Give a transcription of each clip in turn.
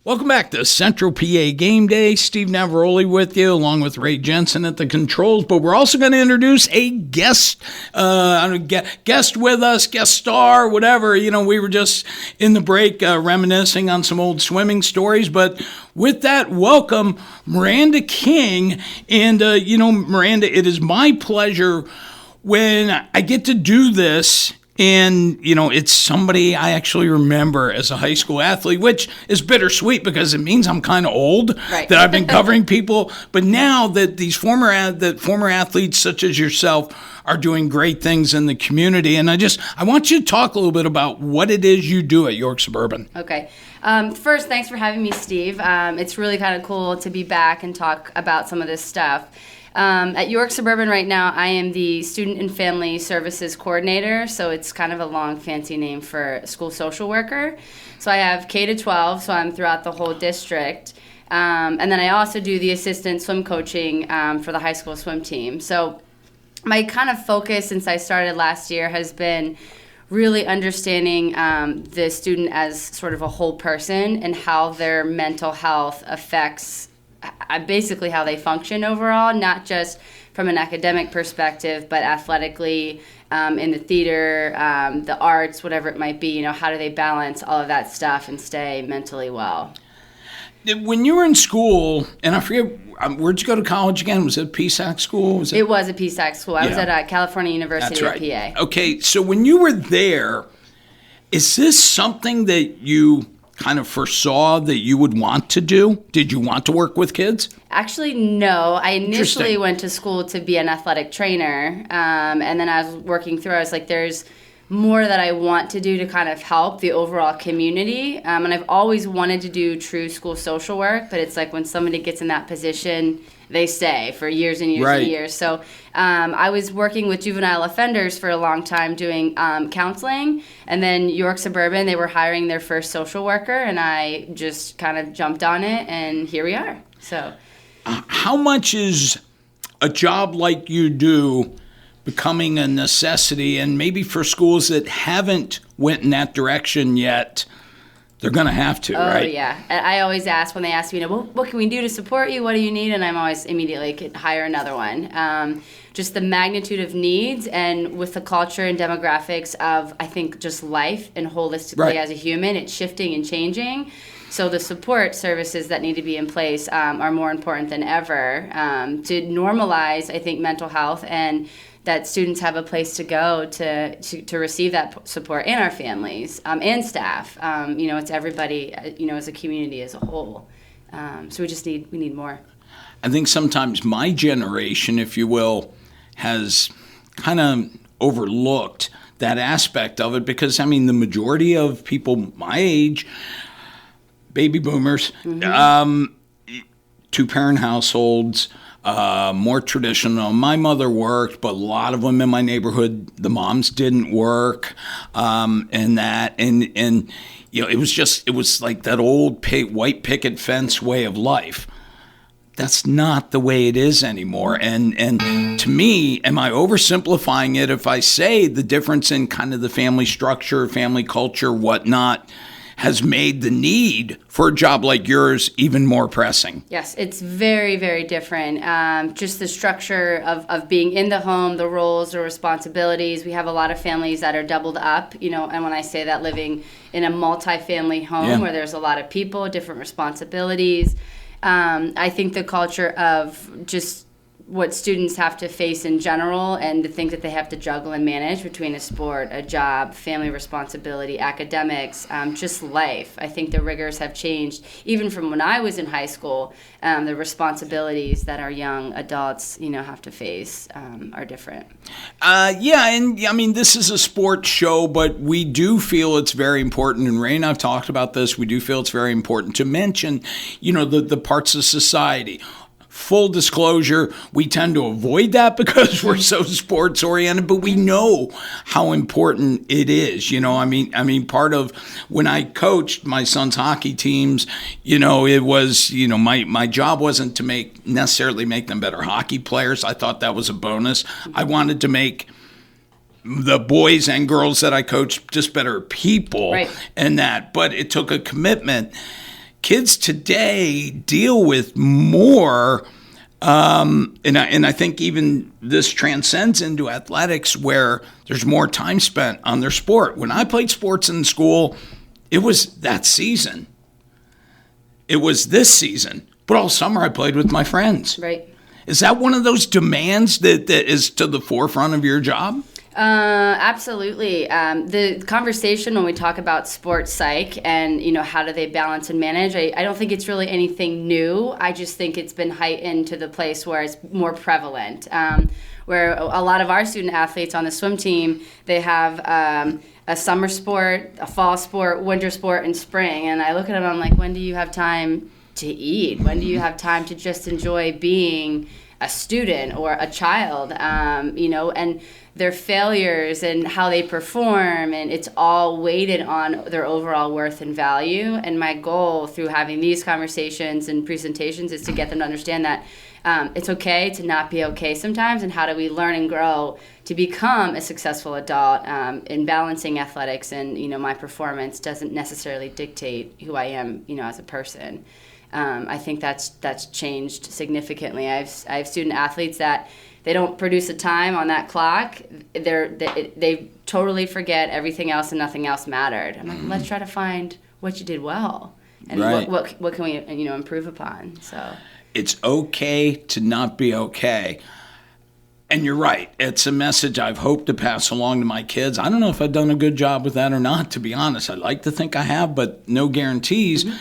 Welcome back to Central PA Game Day. Steve Navaroli with you, along with Ray Jensen at the controls. But we're also going to introduce a guest with us, guest star, whatever. You know, we were just in the break reminiscing on some old swimming stories. But with that, welcome Miranda King. And, Miranda, it is my pleasure when I get to do this. And, it's somebody I actually remember as a high school athlete, which is bittersweet because it means I'm kind of old, right. That I've been covering people. But now that these former athletes such as yourself are doing great things in the community, and I want you to talk a little bit about what it is you do at York Suburban. Okay. First, thanks for having me, Steve. It's really kind of cool to be back and talk about some of this stuff. At York Suburban right now, I am the Student and Family Services Coordinator, so it's kind of a long, fancy name for school social worker. So I have K-12, so I'm throughout the whole district. And then I also do the assistant swim coaching for the high school swim team. So my kind of focus since I started last year has been really understanding the student as sort of a whole person and how their mental health affects basically how they function overall, not just from an academic perspective, but athletically, in the theater, the arts, whatever it might be. How do they balance all of that stuff and stay mentally well? When you were in school, and I forget, where'd you go to college again? Was it a PSAC school? It was a PSAC school. I was at California University of PA. Okay, so when you were there, is this something that you kind of foresaw that you would want to do? Did you want to work with kids? Actually, no. I initially went to school to be an athletic trainer, and then I was working through. I was like, there's more that I want to do to kind of help the overall community, and I've always wanted to do true school social work, but it's like when somebody gets in that position, they stay for years and years and years. So I was working with juvenile offenders for a long time doing counseling, and then York Suburban, they were hiring their first social worker, and I just kind of jumped on it, and here we are. So, how much is a job like you do becoming a necessity, and maybe for schools that haven't went in that direction yet, they're going to have to, right? Oh, yeah. I always ask when they ask me, what can we do to support you? What do you need? And I'm always immediately could hire another one. Just the magnitude of needs and with the culture and demographics of, I think, just life and holistically as a human, it's shifting and changing. So the support services that need to be in place are more important than ever to normalize, I think, mental health and that students have a place to go to receive that support, and our families and staff. It's everybody, as a community as a whole. So we need more. I think sometimes my generation, if you will, has kind of overlooked that aspect of it because, the majority of people my age, baby boomers, two-parent households, more traditional. My mother worked, but a lot of them in my neighborhood, the moms didn't work, and it was like that old white picket fence way of life. That's not the way it is anymore. And to me, am I oversimplifying it if I say the difference in kind of the family structure, family culture, whatnot, has made the need for a job like yours even more pressing? Yes, it's very, very different. Just the structure of being in the home, the roles, the responsibilities. We have a lot of families that are doubled up, and when I say that, living in a multi-family home where there's a lot of people, different responsibilities. I think the culture of just what students have to face in general and the things that they have to juggle and manage between a sport, a job, family responsibility, academics, just life. I think the rigors have changed. Even from when I was in high school, the responsibilities that our young adults, have to face are different. This is a sports show, but we do feel it's very important, and Ray and I've talked about this, we do feel it's very important to mention, the parts of society. Full disclosure, we tend to avoid that because we're so sports oriented, but we know how important it is. Part of when I coached my son's hockey teams, it was, my job wasn't to necessarily make them better hockey players. I thought that was a bonus. I wanted to make the boys and girls that I coached just better people, and that. But it took a commitment. kids today deal with more, and I think even this transcends into athletics where there's more time spent on their sport. When I played sports in school, it was that season. It was this season. But all summer I played with my friends. Right. Is that one of those demands that is to the forefront of your job? Absolutely. The conversation when we talk about sports psych and, how do they balance and manage, I don't think it's really anything new. I just think it's been heightened to the place where it's more prevalent. Where a lot of our student athletes on the swim team, they have a summer sport, a fall sport, winter sport, and spring. And I look at them, I'm like, when do you have time to eat? When do you have time to just enjoy being a student or a child? And their failures and how they perform, and it's all weighted on their overall worth and value. And my goal through having these conversations and presentations is to get them to understand that it's okay to not be okay sometimes, and how do we learn and grow to become a successful adult in balancing athletics, and my performance doesn't necessarily dictate who I am as a person. I think that's changed significantly. I have student athletes that they don't produce a time on that clock. They totally forget everything else and nothing else mattered. I'm like, let's try to find what you did well, and right. what can we improve upon. So it's okay to not be okay. And you're right. It's a message I've hoped to pass along to my kids. I don't know if I've done a good job with that or not, to be honest. I'd like to think I have, but no guarantees. Mm-hmm.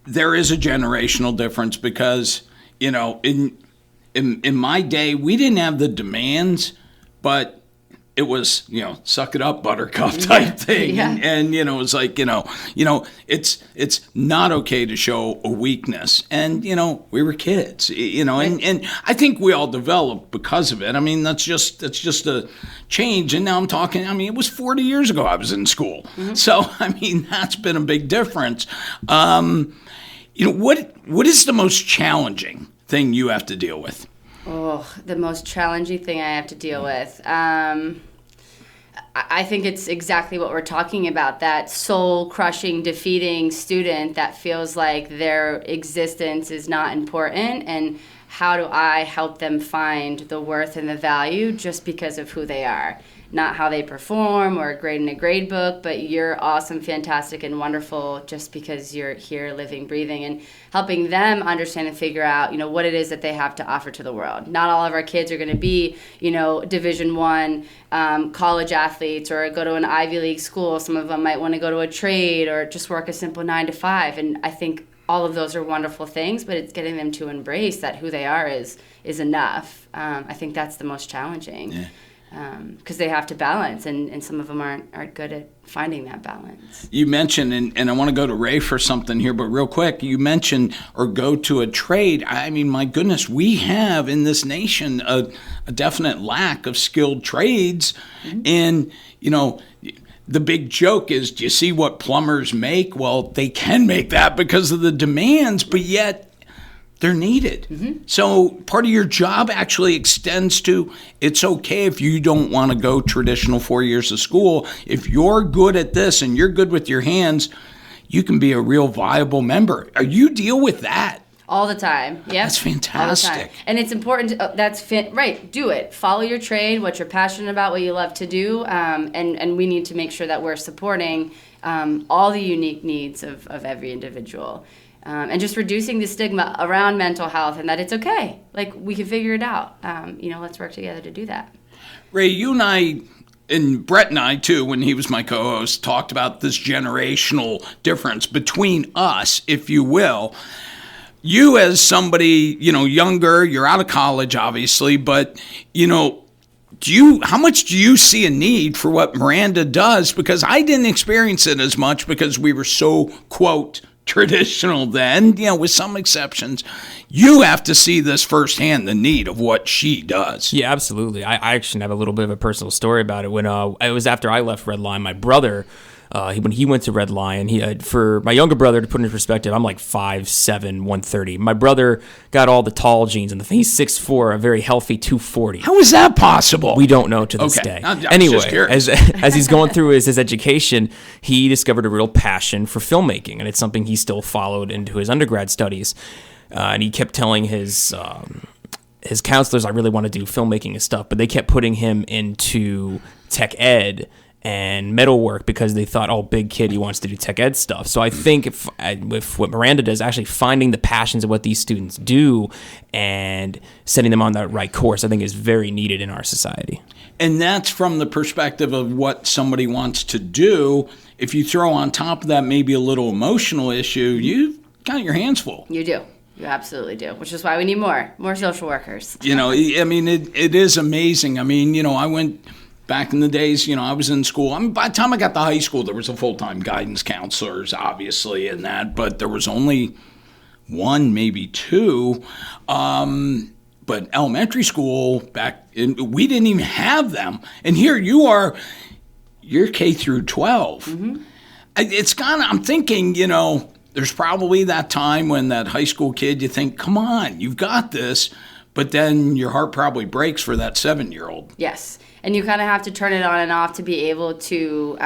There is a generational difference because, in my day, we didn't have the demands, but it was, suck it up, buttercup type thing. Yeah. And it was like, it's not okay to show a weakness. And, we were kids, and I think we all developed because of it. I mean, that's just a change. And now I'm talking, it was 40 years ago I was in school. Mm-hmm. So, that's been a big difference. What is the most challenging thing you have to deal with? Oh, the most challenging thing I have to deal with. I think it's exactly what we're talking about, that soul-crushing, defeating student that feels like their existence is not important, and how do I help them find the worth and the value just because of who they are? Not how they perform or grade in a grade book, but you're awesome, fantastic, and wonderful just because you're here living, breathing, and helping them understand and figure out, what it is that they have to offer to the world. Not all of our kids are going to be, Division I college athletes or go to an Ivy League school. Some of them might want to go to a trade or just work a simple 9 to 5. And I think all of those are wonderful things, but it's getting them to embrace that who they are is enough. I think that's the most challenging. Yeah. Because they have to balance, and some of them aren't good at finding that balance. You mentioned, and I want to go to Ray for something here, but real quick, you mentioned or go to a trade. My goodness, we have in this nation a definite lack of skilled trades. Mm-hmm. And, the big joke is, do you see what plumbers make? Well, they can make that because of the demands, but yet they're needed. Mm-hmm. So part of your job actually extends to, it's okay if you don't want to go traditional 4 years of school. If you're good at this and you're good with your hands, you can be a real viable member. You deal with that. All the time. Yeah. That's fantastic. All the time. And it's important to, right, do it. Follow your trade, what you're passionate about, what you love to do. And we need to make sure that we're supporting all the unique needs of every individual. And just reducing the stigma around mental health, and that it's okay. Like, we can figure it out. Let's work together to do that. Ray, you and I, and Brett and I, too, when he was my co-host, talked about this generational difference between us, if you will. You as somebody, younger, you're out of college, obviously, but, how much do you see a need for what Miranda does? Because I didn't experience it as much because we were so, quote, traditional then, with some exceptions. You have to see this firsthand, the need of what she does. Yeah, absolutely. I actually have a little bit of a personal story about it. When it was after I left Red Line, my brother when he went to Red Lion. For my younger brother, to put in perspective, I'm like 5'7", 130. My brother got all the tall genes, and he's 6'4", a very healthy 240. How is that possible? We don't know to this day. Anyway, as he's going through his education, he discovered a real passion for filmmaking, and it's something he still followed into his undergrad studies. And he kept telling his counselors, I really want to do filmmaking and stuff, but they kept putting him into tech ed and metalwork because they thought, oh, big kid, he wants to do tech ed stuff. So I think with what Miranda does, actually finding the passions of what these students do and setting them on that right course, I think is very needed in our society. And that's from the perspective of what somebody wants to do. If you throw on top of that maybe a little emotional issue, you've got your hands full. You do. You absolutely do, which is why we need more social workers. I mean, it is amazing. I mean, I went back in the days, I was in school. I mean, by the time I got to high school, there was a full-time guidance counselors, obviously, and that, but there was only one, maybe two. But elementary school we didn't even have them. And here you're K through 12. Mm-hmm. I'm thinking, there's probably that time when that high school kid, you think, come on, you've got this. But then your heart probably breaks for that 7-year-old. Yes. And you kind of have to turn it on and off to be able to,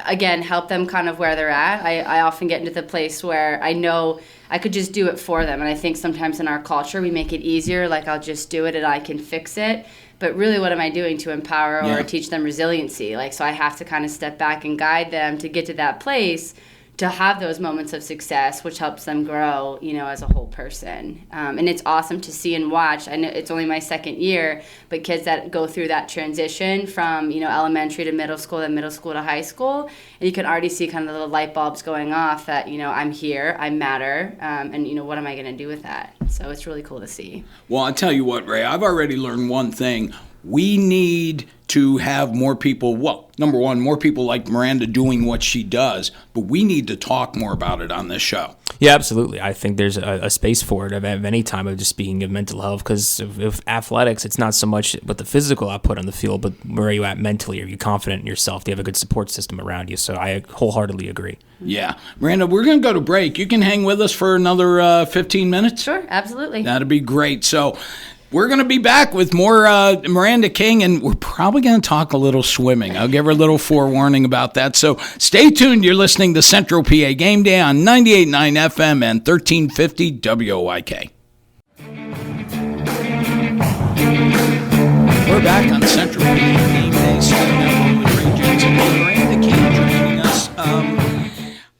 again, help them kind of where they're at. I often get into the place where I know I could just do it for them. And I think sometimes in our culture, we make it easier. Like, I'll just do it and I can fix it. But really, what am I doing to empower or teach them resiliency? So I have to kind of step back and guide them to get to that place to have those moments of success, which helps them grow, as a whole person. And it's awesome to see and watch. I know it's only my second year, but kids that go through that transition from, elementary to middle school, then middle school to high school, and you can already see kind of the light bulbs going off that, I'm here, I matter, and, what am I going to do with that? So it's really cool to see. Well, I'll tell you what, Ray, I've already learned one thing. We need to have more people, number one, more people like Miranda doing what she does, but we need to talk more about it on this show. Yeah, absolutely. I think there's a space for it of any time of just speaking of mental health, because of athletics, it's not so much what the physical output on the field, but where are you at mentally? Are you confident in yourself? Do you have a good support system around you? So I wholeheartely agree. Yeah. Miranda, we're going to go to break. You can hang with us for another 15 minutes? Sure, absolutely. That'd be great. So we're going to be back with more Miranda King, and we're probably going to talk a little swimming. I'll give her a little forewarning about that. So stay tuned. You're listening to Central PA Game Day on 98.9 FM and 1350 WOYK. We're back on Central PA Game Day. Starting out with Ray Jensen and Miranda King joining us.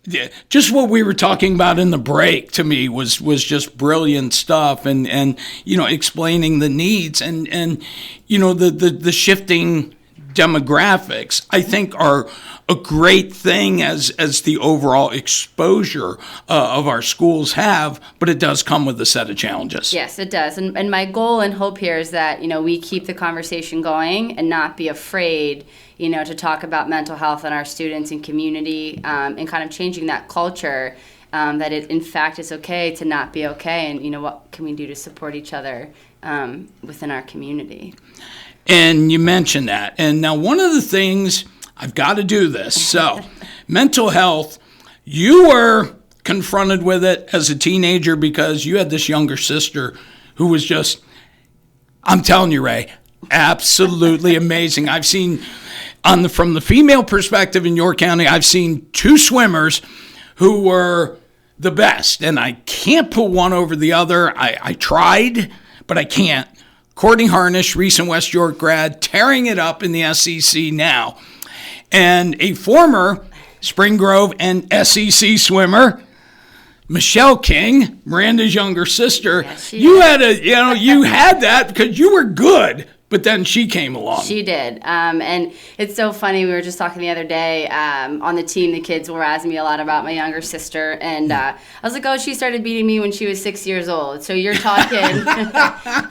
Yeah, just what we were talking about in the break to me was just brilliant stuff, and explaining the needs and the shifting demographics, I think, are a great thing as the overall exposure of our schools have, but it does come with a set of challenges. Yes, it does. And my goal and hope here is that, we keep the conversation going and not be afraid, to talk about mental health in our students and community, and kind of changing that culture, that it, in fact, is okay to not be okay. And, what can we do to support each other within our community? And you mentioned that. And now one of the things, I've got to do this. So mental health, you were confronted with it as a teenager because you had this younger sister who was just, I'm telling you, Ray, absolutely amazing. I've seen, from the female perspective in York County, I've seen two swimmers who were the best. And I can't put one over the other. I tried, but I can't. Courtney Harnish, recent West York grad, tearing it up in the SEC now. And a former Spring Grove and SEC swimmer, Michelle King, Miranda's younger sister. You had you had that because you were good, but then she came along. She did. And it's so funny. We were just talking the other day on the team. The kids were asking me a lot about my younger sister. And I was like, oh, she started beating me when she was 6 years old. So you're talking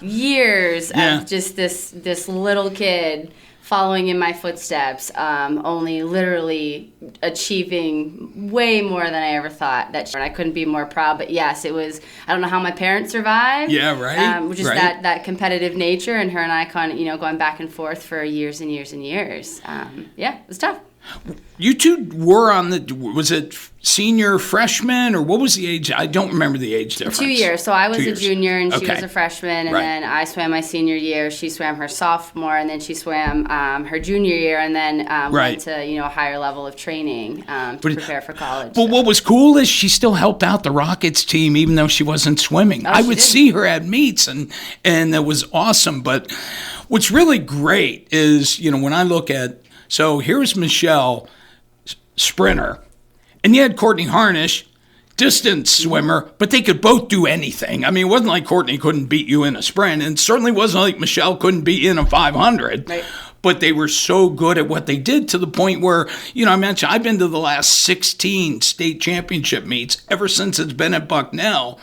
years of just this little kid following in my footsteps, only literally achieving way more than I ever thought. And I couldn't be more proud. But yes, it was, I don't know how my parents survived. Yeah, right. Just right. that competitive nature, and her and I going back and forth for years and years and years. It was tough. You two were on was it senior, freshman, or what was the age? I don't remember the age difference. 2 years. So I was a junior and she Okay. was a freshman, and Right. then I swam my senior year. She swam her sophomore, and then she swam her junior year, and then went to a higher level of training to prepare for college. But what was cool is she still helped out the Rockets team even though she wasn't swimming. I would see her at meets, and it was awesome. But what's really great is, when I look at, so here's Michelle, sprinter, and you had Courtney Harnish, distance swimmer, but they could both do anything. I mean, it wasn't like Courtney couldn't beat you in a sprint, and it certainly wasn't like Michelle couldn't beat you in a 500. Right. But they were so good at what they did to the point where, I mentioned I've been to the last 16 state championship meets ever since it's been at Bucknell.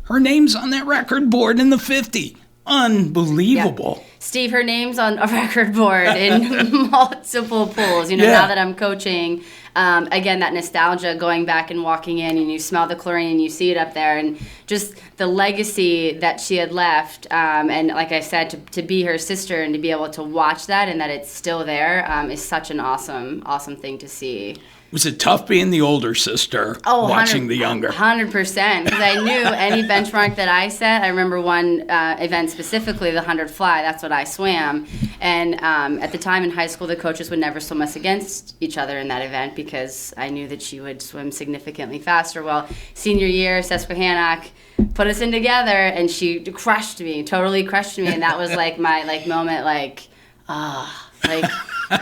Her name's on that record board in the 50. Unbelievable. Yeah. Steve, her name's on a record board in multiple pools. Now that I'm coaching, again, that nostalgia, going back and walking in, and you smell the chlorine and you see it up there, and just the legacy that she had left. And like I said, to be her sister and to be able to watch that and that it's still there is such an awesome thing to see. Was it tough being the older sister, watching the younger? 100%, because I knew any benchmark that I set. I remember one event specifically, the 100 fly, that's what I swam. And at the time in high school, the coaches would never swim us against each other in that event because I knew that she would swim significantly faster. Well, senior year, Susquehannock put us in together, and she totally crushed me. And that was like my moment,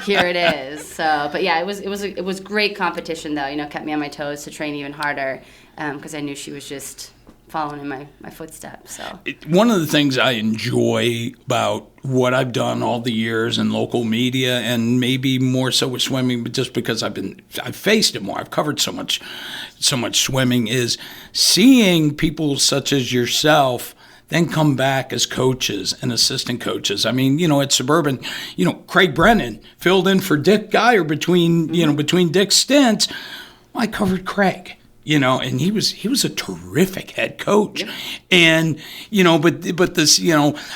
here it is. So, but yeah, it was great competition though. Kept me on my toes to train even harder because I knew she was just following in my footsteps. So one of the things I enjoy about what I've done all the years in local media, and maybe more so with swimming, but just because I've faced it more, I've covered so much swimming, is seeing people such as yourself then come back as coaches and assistant coaches. I mean, at Suburban, Craig Brennan filled in for Dick Geyer between Dick's stints. Well, I covered Craig, and he was a terrific head coach. Yep. And, but this,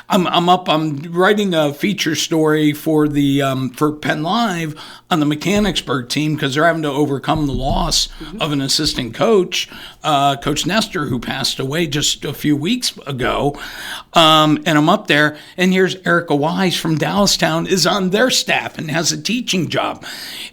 I'm writing a feature story for for Penn Live on the Mechanicsburg team because they're having to overcome the loss of an assistant coach, Coach Nestor, who passed away just a few weeks ago. And I'm up there, and here's Erica Wise from Dallastown is on their staff and has a teaching job.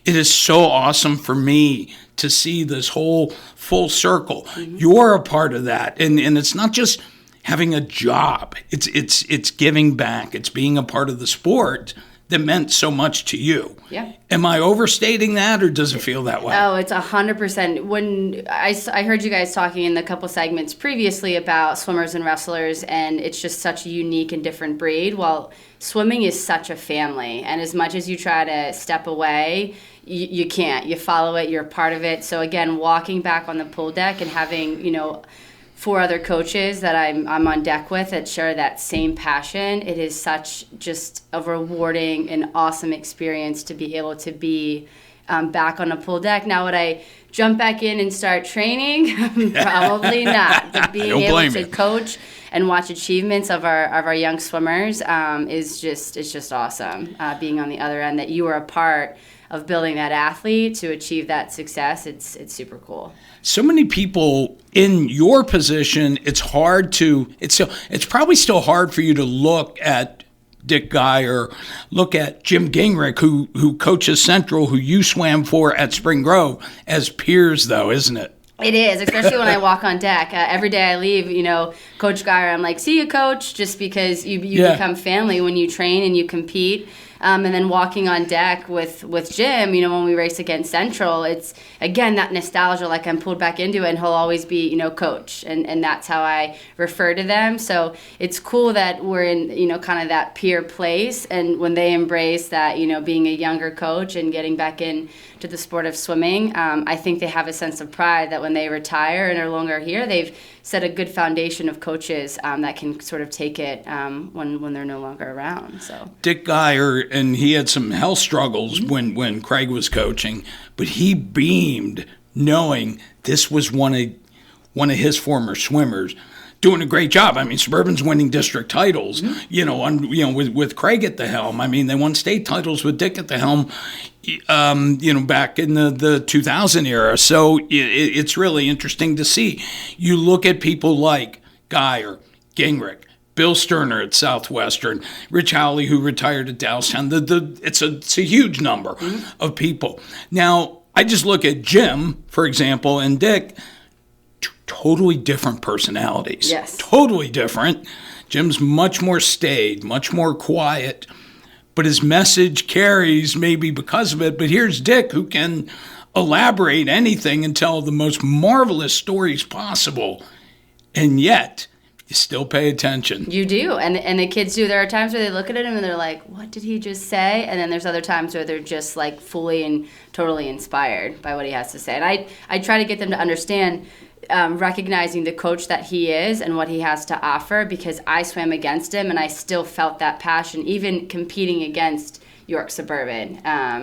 It is so awesome for me to see this whole full circle. You're a part of that, and it's not just having a job. It's giving back. It's being a part of the sport that meant so much to you. Yeah. Am I overstating that, or does it feel that way? Oh, it's 100%. When I heard you guys talking in the couple segments previously about swimmers and wrestlers, and it's just such a unique and different breed. Well, swimming is such a family, and as much as you try to step away, you can't. You follow it. You're a part of it. So again, walking back on the pool deck and having 4 other coaches that I'm on deck with that share that same passion, it is such just a rewarding and awesome experience to be able to be back on a pool deck. Now, would I jump back in and start training? Probably not. But being able to coach and watch achievements of our young swimmers it's just awesome. Being on the other end, that you are a part of building that athlete to achieve that success, it's super cool. So many people in your position, it's probably still hard for you to look at Dick Geyer, look at Jim Gingrich, who coaches Central, who you swam for at Spring Grove, as peers, though, isn't it? It is, especially when I walk on deck. Every day I leave, Coach Geyer, I'm like, see you, Coach, just because you become family when you train and you compete. And then walking on deck with Jim, when we race against Central, it's, again, that nostalgia, like I'm pulled back into it, and he'll always be, Coach. And that's how I refer to them. So it's cool that we're in, kind of that peer place. And when they embrace that, being a younger coach and getting back in to the sport of swimming, I think they have a sense of pride that when they retire and are no longer here, they've set a good foundation of coaches that can sort of take it when they're no longer around. So Dick Geyer, and he had some health struggles when Craig was coaching, but he beamed knowing this was one of his former swimmers doing a great job. I mean, Suburban's winning district titles, with Craig at the helm. I mean, they won state titles with Dick at the helm, back in the 2000 era. So it's really interesting to see. You look at people like Geyer, Gingrich, Bill Sterner at Southwestern, Rich Howley, who retired at Downtown. It's a huge number of people. Now, I just look at Jim, for example, and Dick. Totally different personalities. Yes. Totally different. Jim's much more staid, much more quiet, but his message carries maybe because of it. But here's Dick, who can elaborate anything and tell the most marvelous stories possible. And yet, you still pay attention. You do. And the kids do. There are times where they look at him and they're like, what did he just say? And then there's other times where they're just like fully and totally inspired by what he has to say. And I try to get them to understand recognizing the coach that he is and what he has to offer, because I swam against him and I still felt that passion, even competing against York Suburban.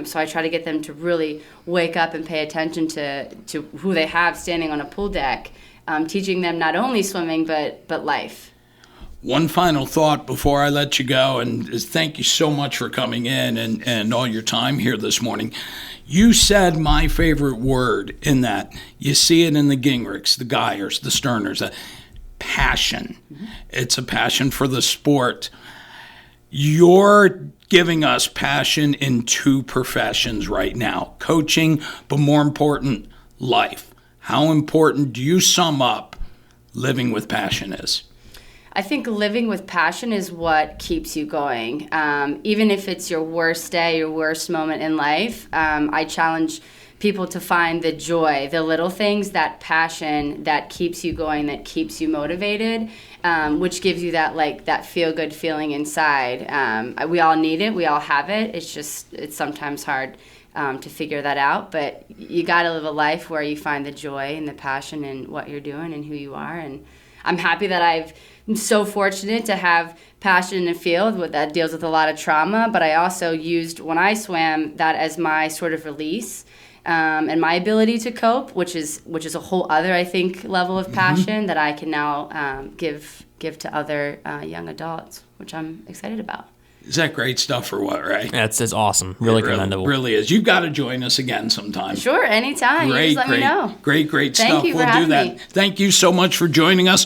So I try to get them to really wake up and pay attention to who they have standing on a pool deck, teaching them not only swimming but life. One final thought before I let you go, and thank you so much for coming in and all your time here this morning. You said my favorite word in that. You see it in the Gingrichs, the Geyers, the Sterners, passion. Mm-hmm. It's a passion for the sport. You're giving us passion in two professions right now, coaching, but more important, life. How important do you sum up living with passion is? I think living with passion is what keeps you going. Even if it's your worst day, your worst moment in life, I challenge people to find the joy, the little things, that passion that keeps you going, that keeps you motivated, which gives you that feel-good feeling inside. We all need it. We all have it. It's sometimes hard to figure that out, but you got to live a life where you find the joy and the passion in what you're doing and who you are. And I'm happy that I'm so fortunate to have passion in a field that deals with a lot of trauma, but I also used, when I swam, that as my sort of release and my ability to cope, which is a whole other, I think, level of passion that I can now give to other young adults, which I'm excited about. Is that great stuff or what, Ray? That's awesome. Really commendable. Really is. You've got to join us again sometime. Sure, anytime. You just let me know. Great stuff. We'll do that. Thank you so much for joining us.